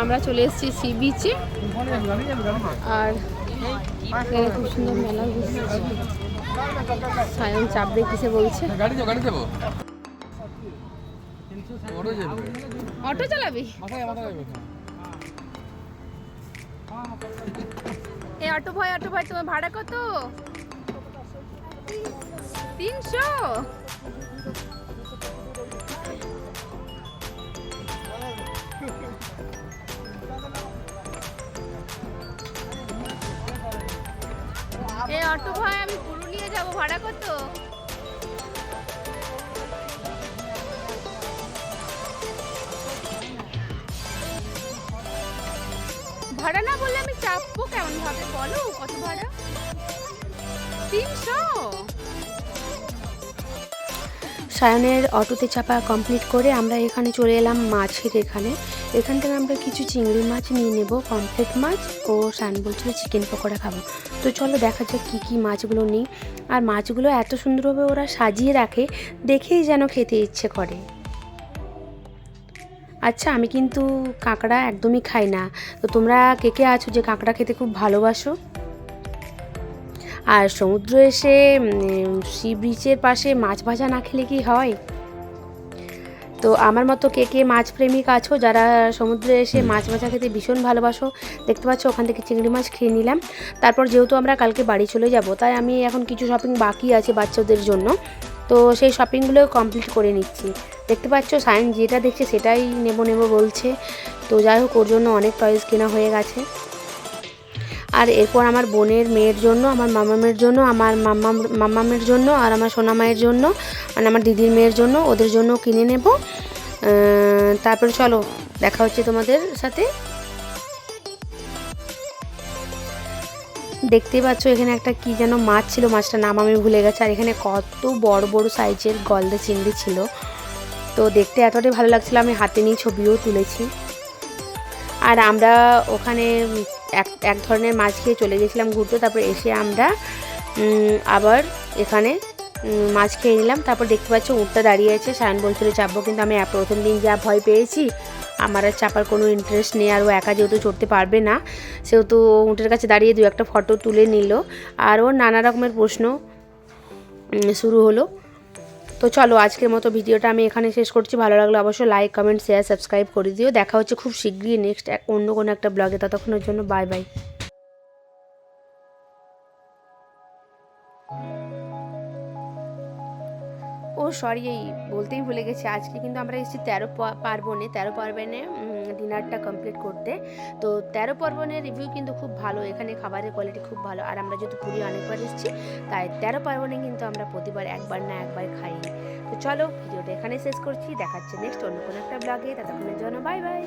আমরা চলে এসেছি সি বিচে। আর এখানে খুব সুন্দর মেলা বসেছে। সায়ন চাপ দেখতেছে, বলছে অটো চালাবি। এই অটো ভাই তোমার ভাড়া কত? 300। এই অটো ভাই, আমি পুরুলিয়া যাব, ভাড়া কত? ভাড়া না বললে আমি চাপবো কেমন ভাবে, বলো কত ভাড়া? 300। সায়নের অটোতে চাপা কমপ্লিট করে আমরা এখানে চলে এলাম মাছের এখান থেকে আমরা কিছু চিংড়ি মাছ নিয়ে নেব, পমফ্রেট মাছ, ও সায়ন বলছিল চিকেন পকোড়া খাবো। তো চলো দেখা যাক কী কী মাছগুলো নিই। আর মাছগুলো এত সুন্দরভাবে ওরা সাজিয়ে রাখে, দেখেই যেন খেতে ইচ্ছে করে। আচ্ছা, আমি কিন্তু কাঁকড়া একদমই খাই না। তো তোমরা কে কে আছো যে কাঁকড়া খেতে খুব ভালোবাসো? আর সমুদ্র এসে সি বিচের পাশে মাছ ভাজা না খেলে কি হয়? তো আমার মতো কে কে মাছ প্রেমিক আছো যারা সমুদ্রে এসে মাছ ভাজা খেতে ভীষণ ভালোবাসো? দেখতে পাচ্ছ ওখান থেকে চিংড়ি মাছ খেয়ে নিলাম। তারপর যেহেতু আমরা কালকে বাড়ি চলে যাব, তাই আমি এখন কিছু শপিং বাকি আছে বাচ্চাদের জন্য, তো সেই শপিংগুলো কমপ্লিট করে নিচ্ছি। দেখতে পাচ্ছ সায়ন যেটা দেখছে সেটাই নেব বলছে। তো যাই হোক, ওর জন্য অনেক টয়েস কেনা হয়ে গেছে। আর এরপর আমার বোনের মেয়ের জন্য, আমার মামামের জন্য, আমার মামামের জন্য, আর আমার সোনা মায়ের জন্য, মানে আমার দিদির মেয়ের জন্য, ওদের জন্য কিনে নেব। তারপরে চলো দেখা হচ্ছে তোমাদের সাথে। দেখতেই পাচ্ছ এখানে একটা কি যেন মাছ ছিল, মাছটার নাম আমি ভুলে গেছি। আর এখানে কত বড় বড় সাইজের গলদা চিংড়ি ছিল। তো দেখতে এতটাই ভালো লাগছিল, আমি হাতে নিয়ে ছবিও তুলেছি। আর আমরা ওখানে এক ধরনের মাছ খেয়ে চলে গেছিলাম ঘুরতে। তারপর এসে আমরা আবার এখানে মাছ খেয়ে নিলাম। তারপর দেখতে পাচ্ছ উটটা দাঁড়িয়ে আছে, সায়ন বলছিল চাপবো, কিন্তু আমি প্রথম দিন যা ভয় পেয়েছি, আমার আর চাপার কোনো ইন্টারেস্ট নেই। আর ও একা যেহেতু চড়তে পারবে না, সেহেতু উটের কাছে দাঁড়িয়ে দু একটা ফটো তুলে নিল। আর ওর নানা রকমের প্রশ্ন শুরু হলো। তো চলো আজকের মতো ভিডিওটা আমি এখানে শেষ করছি। ভালো লাগলে অবশ্যই লাইক, কমেন্ট, শেয়ার, সাবস্ক্রাইব করে দিও। দেখা হচ্ছে খুব শীঘ্রই নেক্সট অন্য কোনো একটা ব্লগে। ততক্ষণের জন্য বাই বাই। ও সরি, এই বলতেই ভুলে গেছি, আজকে কিন্তু আমরা এসেছি 13 পার্বণে ডিনারটা কমপ্লিট করতে। তো 13 পার্বণের রিভিউ কিন্তু খুব ভালো, এখানে খাবারের কোয়ালিটি খুব ভালো। আর আমরা যেহেতু পুরী অনেকবার এসেছি, তাই 13 পার্বণে কিন্তু আমরা প্রতিবার একবার না একবার খাই। তো চলো ভিডিওটা এখানে শেষ করছি, দেখাচ্ছে নেক্সট অন্য কোনো একটা ব্লগে। ততক্ষণের জন্য বাই বাই।